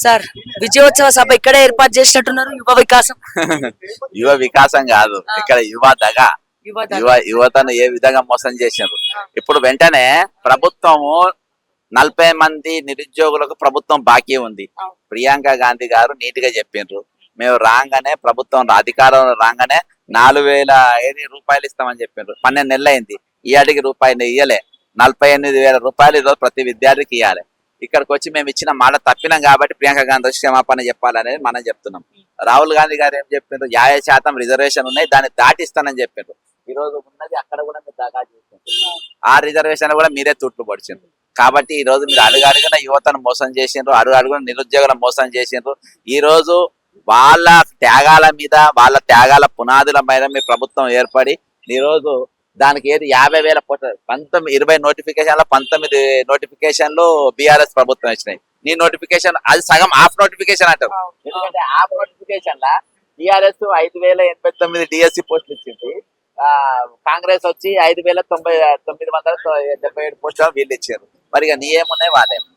Sir విజయోత్సవ సభ ఇక్కడే ఏర్పాటు చేసినట్టున్నారు యువ వికాసం. యువ వికాసం కాదు, ఇక్కడ యువ దగా. యువతను ఏ విధంగా మోసం చేశారు. ఇప్పుడు వెంటనే ప్రభుత్వము 40 మంది నిరుద్యోగులకు ప్రభుత్వం బాకీ ఉంది. ప్రియాంక గాంధీ గారు నీట్ గా చెప్పిండ్రు, మేము రాగానే ప్రభుత్వం అధికారం రాగానే 4,000 రూపాయలు ఇస్తామని చెప్పిండ్రు. 12 నెలలు అయింది, ఈ అడిగి రూపాయలు ఇయ్యలే. 48,000 రూపాయలు ఈరోజు ప్రతి విద్యార్థికి ఇవ్వాలి. ఇక్కడికి వచ్చి మేము ఇచ్చిన మాట తప్పినాం కాబట్టి ప్రియాంక గాంధీ క్షమాపణ చెప్పాలనేది మనం చెప్తున్నాం. రాహుల్ గాంధీ గారు ఏం చెప్పిండ్రు, 50% రిజర్వేషన్ ఉన్నాయి, దాన్ని దాటిస్తానని చెప్పిండ్రు. ఈ రోజు ఉన్నది అక్కడ కూడా మీరు దాకా చేసిండ్రు, ఆ రిజర్వేషన్ కూడా మీరే తూట్లు పడిచిండ్రు. కాబట్టి ఈ రోజు మీరు అడుగడుగున యువతను మోసం చేసిండ్రు, అడుగడుగున నిరుద్యోగులను మోసం చేసిండ్రు. ఈ రోజు వాళ్ళ త్యాగాల మీద, వాళ్ళ త్యాగాల పునాదుల మీద మీ ప్రభుత్వం ఏర్పడి ఈ రోజు దానికి ఏది 50,000 20 నోటిఫికేషన్ల 19 నోటిఫికేషన్లు బీఆర్ఎస్ ప్రభుత్వం ఇచ్చినాయి. నీ నోటిఫికేషన్ అది సగం ఆఫ్ నోటిఫికేషన్ అంటారు. ఎందుకంటే of notification law BRS 5,089 DSC పోస్టులు ఇచ్చింది, కాంగ్రెస్ వచ్చి 5,977 పోస్టులు వీళ్ళు ఇచ్చారు. మరి ఇక నీ ఏమున్నాయి వాళ్ళేమో.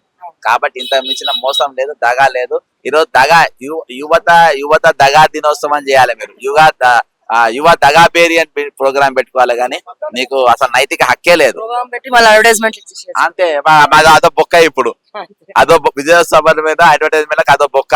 కాబట్టి ఇంత మించిన మోసం లేదు, దగా లేదు. ఈరోజు దగా యువత దగా దినోత్సవం చేయాలి. మీరు యువ దగా బేరి అని ప్రోగ్రామ్ పెట్టుకోవాలి, కానీ నీకు అసలు నైతిక హక్కే లేదు. అంతే, అదో బొక్క. ఇప్పుడు అదో విజయోత్సవం మీద అడ్వర్టైజ్మెంట్ అదో బొక్క.